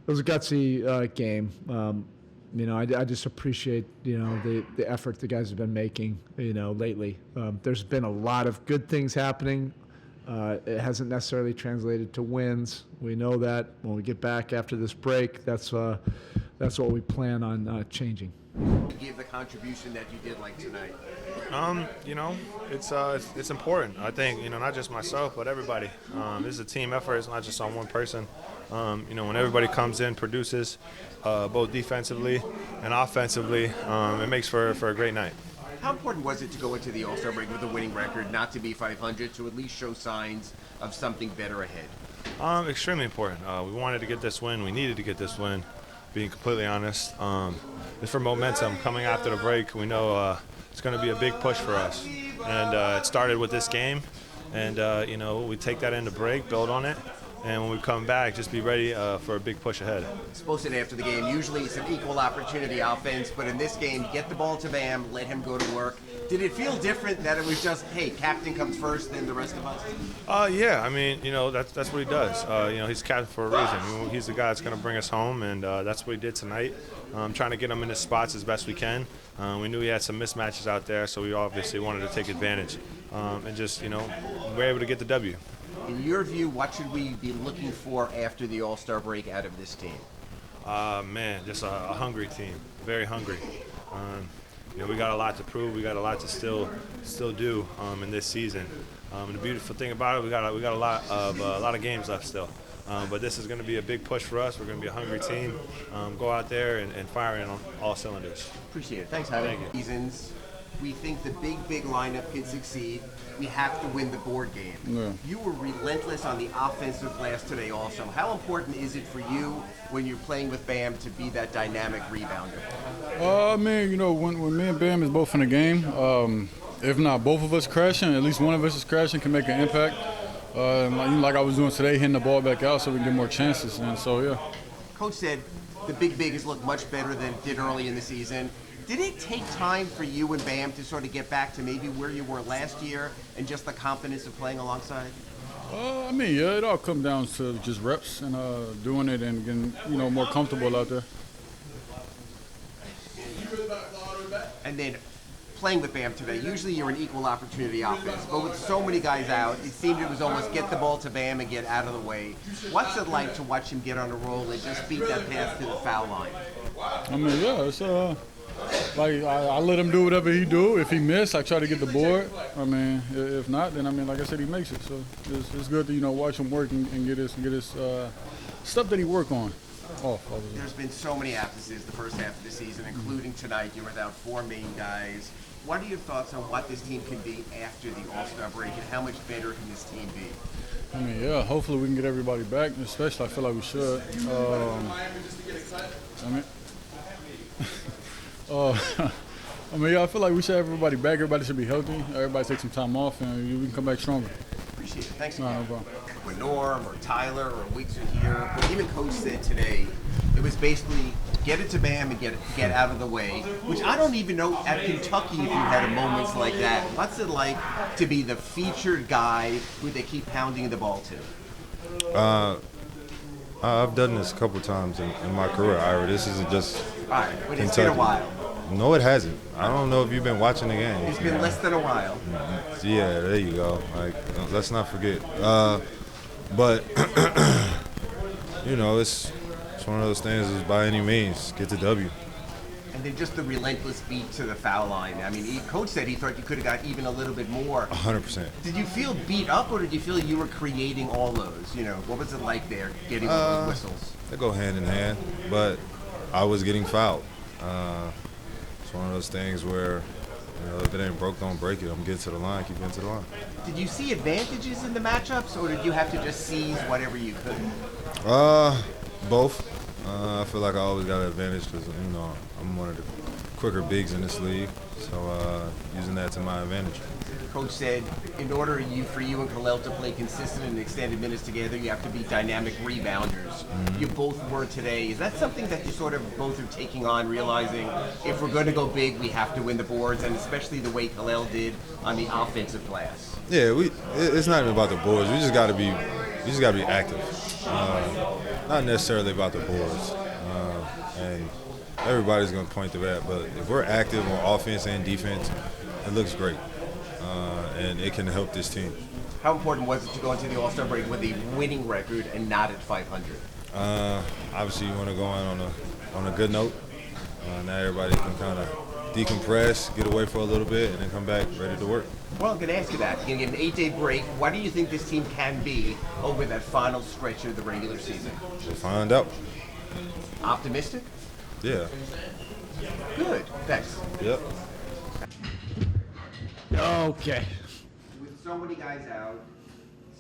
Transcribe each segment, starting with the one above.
It was a gutsy game. I just appreciate, the effort the guys have been making, lately. There's been a lot of good things happening. It hasn't necessarily translated to wins. We know that when we get back after this break, that's what we plan on changing. Give the contribution that you did like tonight. It's important. I think, not just myself, but everybody. This is a team effort. It's not just on one person. When everybody comes in, produces, both defensively and offensively, it makes for a great night. How important was it to go into the All-Star break with a winning record, not to be 500, to at least show signs of something better ahead? Extremely important. We wanted to get this win. We needed to get this win, being completely honest. It's for momentum coming after the break. We know it's going to be a big push for us. And it started with this game. And, we take that into break, build on it. And when we come back, just be ready for a big push ahead. Spoelstra after the game, usually it's an equal opportunity offense, but in this game, get the ball to Bam, let him go to work. Did it feel different that it was just, hey, captain comes first, then the rest of us? Yeah, that's what he does. He's captain for a reason. He's the guy that's going to bring us home, and that's what he did tonight. Trying to get him in his spots as best we can. We knew he had some mismatches out there, so we obviously wanted to take advantage. And just, we're able to get the W. In your view, what should we be looking for after the All-Star break out of this team? Just a hungry team, very hungry. We got a lot to prove. We got a lot to still do in this season. And the beautiful thing about it, we got a lot of games left still. But this is going to be a big push for us. We're going to be a hungry team. Go out there and fire in on all cylinders. Appreciate it. Thanks, Jaime. Thank you. Reasons we think the big lineup can succeed. We have to win the board game. Yeah. You were relentless on the offensive glass today also. How important is it for you when you're playing with Bam to be that dynamic rebounder? When me and Bam is both in the game, if not both of us crashing, at least one of us is crashing, can make an impact. Like I was doing today, hitting the ball back out so we can get more chances. And so, yeah. Coach said the big has looked much better than it did early in the season. Did it take time for you and Bam to sort of get back to maybe where you were last year and just the confidence of playing alongside? It all comes down to just reps and doing it and getting, more comfortable out there. And then playing with Bam today, usually you're an equal opportunity offense, but with so many guys out, it seemed it was almost get the ball to Bam and get out of the way. What's it like to watch him get on a roll and just beat that pass to the foul line? It's I let him do whatever he do. If he miss, I try to get the board. If not, then like I said, he makes it. So it's good to watch him work and get his stuff that he work on off. There's been so many absences the first half of the season, including tonight. You're without four main guys. What are your thoughts on what this team can be after the All-Star break, and how much better can this team be? Hopefully we can get everybody back. Especially, I feel like we should. I feel like we should have everybody back. Everybody should be healthy. Everybody take some time off, and we can come back stronger. Appreciate it. Thanks. No problem. When Norm or Tyler or Weeks are here, but even Coach said today, it was basically get it to Bam and get out of the way, which I don't even know at Kentucky if you had moments like that. What's it like to be the featured guy who they keep pounding the ball to? I've done this a couple times in my career, Ira. This isn't just All right, but it's Kentucky. been a while. No, it hasn't. I don't know if you've been watching the game. It's been less than a while. Yeah, there you go. Let's not forget. But it's one of those things. Is by any means get the W. And then just the relentless beat to the foul line. Coach said he thought you could have got even a little bit more. 100%. Did you feel beat up, or did you feel you were creating all those? What was it like there, getting all those whistles? They go hand in hand, but I was getting fouled. It's one of those things where, if it ain't broke, don't break it. I'm getting to the line, keep getting to the line. Did you see advantages in the matchups, or did you have to just seize whatever you could? Both. I feel like I always got an advantage because, I'm one of the quicker bigs in this league. So using that to my advantage. Coach said, in order for you and Kel'el to play consistent and extended minutes together, you have to be dynamic rebounders. Mm-hmm. You both were today. Is that something that you sort of both are taking on, realizing if we're going to go big, we have to win the boards, and especially the way Kel'el did on the offensive glass? Yeah, it's not even about the boards. We just got to be active. not necessarily about the boards. And everybody's going to point to that. But if we're active on offense and defense, it looks great. And it can help this team. How important was it to go into the All-Star break with a winning record and not at 500? Obviously, you want to go in on a good note. Now everybody can kind of decompress, get away for a little bit, and then come back ready to work. Well, I'm going to ask you that. You're going to get an 8-day break. What do you think this team can be over that final stretch of the regular season? We'll find out. Optimistic? Yeah. Good. Thanks. Yep. Okay. With so many guys out,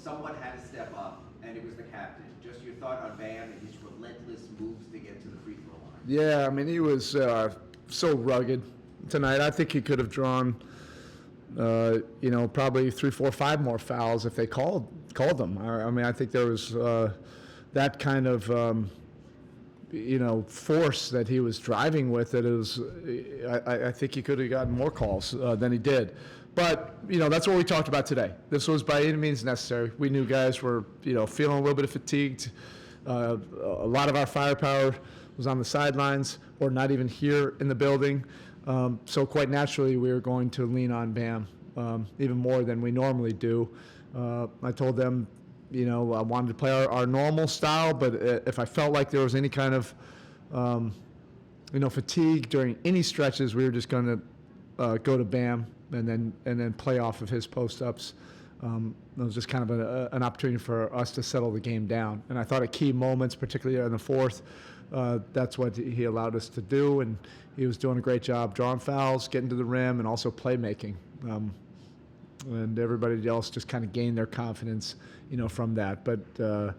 someone had to step up, and it was the captain. Just your thought on Bam and his relentless moves to get to the free throw line. Yeah, I mean, he was so rugged tonight. I think he could have drawn, probably 3, 4, 5 more fouls if they called them. I mean, I think there was that kind of, force that he was driving with. That it was, I think he could have gotten more calls than he did. But, that's what we talked about today. This was by any means necessary. We knew guys were, feeling a little bit of fatigued. A lot of our firepower was on the sidelines or not even here in the building. So quite naturally, we were going to lean on Bam even more than we normally do. I told them, I wanted to play our normal style, but if I felt like there was any kind of, fatigue during any stretches, we were just going to go to Bam and then play off of his post-ups. It was just kind of an opportunity for us to settle the game down. And I thought at key moments, particularly in the fourth, that's what he allowed us to do. And he was doing a great job drawing fouls, getting to the rim, and also playmaking. And everybody else just kind of gained their confidence, from that. But it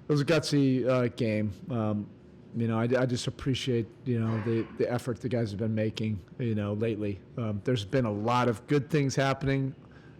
was a gutsy game. I just appreciate, the effort the guys have been making, lately. There's been a lot of good things happening.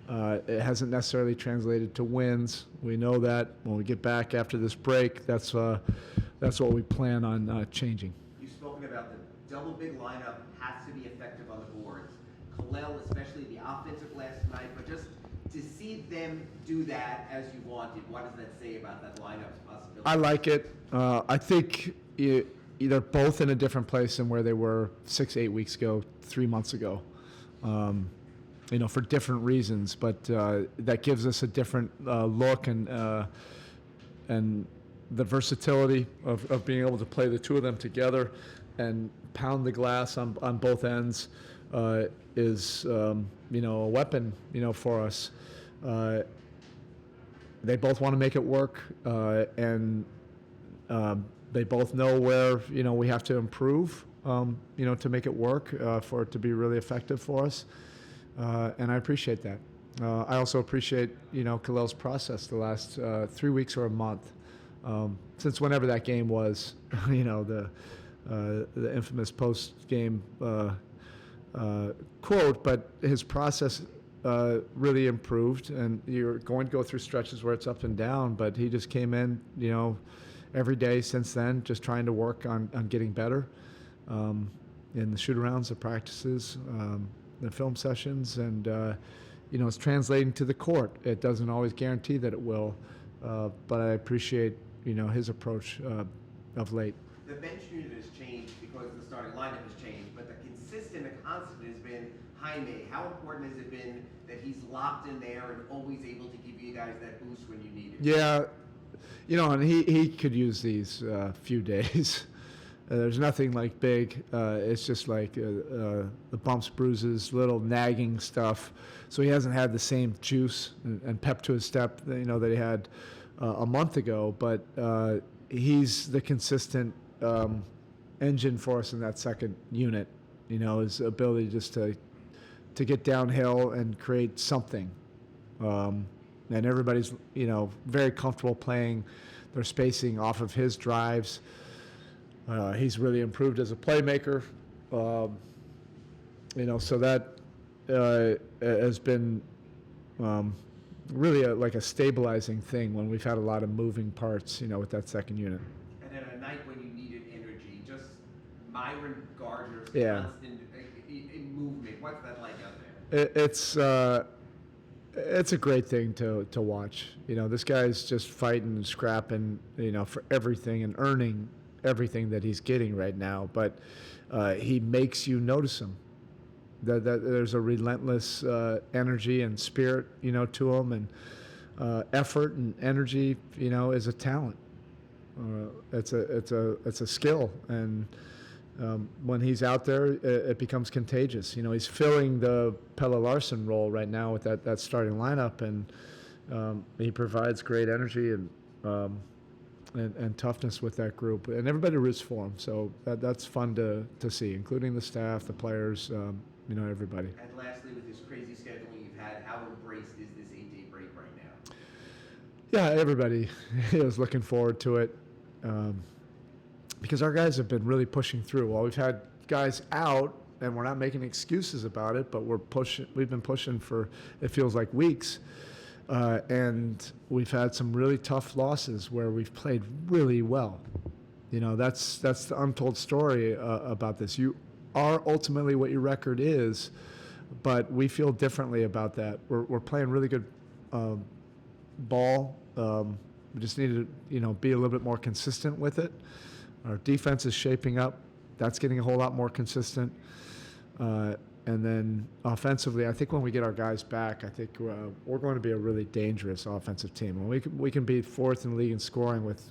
It hasn't necessarily translated to wins. We know that when we get back after this break, that's what we plan on changing. You've spoken about the double big lineup has to be effective on the boards. Kel'el, especially the offensive last night, but just to see them do that as you wanted, what does that say about that lineup's possibility? I like it. I think they're both in a different place than where they were 6, 8 weeks ago, 3 months ago. For different reasons, but that gives us a different look and the versatility of being able to play the two of them together and pound the glass on both ends is a weapon for us. They both want to make it work, and they both know where we have to improve to make it work for it to be really effective for us. And I appreciate that. I also appreciate, Kel'el's process the last 3 weeks or a month, since whenever that game was, the infamous post-game quote. But his process really improved, and you're going to go through stretches where it's up and down. But he just came in, every day since then, just trying to work on getting better in the shoot-arounds, the practices. The film sessions, and it's translating to the court. It doesn't always guarantee that it will, but I appreciate his approach of late. The bench unit has changed because the starting lineup has changed, but the consistent and constant has been Jaime. How important has it been that he's locked in there and always able to give you guys that boost when you need it? Yeah, and he could use these few days. There's nothing like big. It's just like the bumps, bruises, little nagging stuff. So he hasn't had the same juice and pep to his step that he had a month ago. But he's the consistent engine for us in that second unit. His ability just to get downhill and create something. And everybody's very comfortable playing their spacing off of his drives. He's really improved as a playmaker, so that has been really like a stabilizing thing when we've had a lot of moving parts, with that second unit. And then a night when you needed energy, just Myron Gardner's constant movement. What's that like out there? It's a great thing to watch. This guy's just fighting and scrapping, for everything and earning everything that he's getting right now. But he makes you notice him. That there's a relentless energy and spirit, to him, and effort and energy, is a talent. It's a skill, and when he's out there, it becomes contagious. He's filling the Pelle Larsson role right now with that starting lineup, and he provides great energy and toughness with that group, and everybody roots for him. So that's fun to see, including the staff, the players, everybody. And lastly, with this crazy scheduling you've had, how embraced is this 8-day break right now? Yeah, everybody is looking forward to it. Because our guys have been really pushing through. Well, we've had guys out, and we're not making excuses about it, but we've been pushing for, it feels like, weeks. And we've had some really tough losses where we've played really well. That's the untold story about this. You are ultimately what your record is, but we feel differently about that. We're playing really good ball. We just need to, be a little bit more consistent with it. Our defense is shaping up. That's getting a whole lot more consistent. And then offensively, I think when we get our guys back, I think we're going to be a really dangerous offensive team. And we can be fourth in the league in scoring with,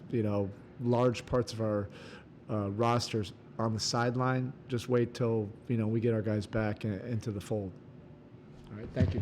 large parts of our rosters on the sideline. Just wait till, we get our guys back into the fold. All right, thank you.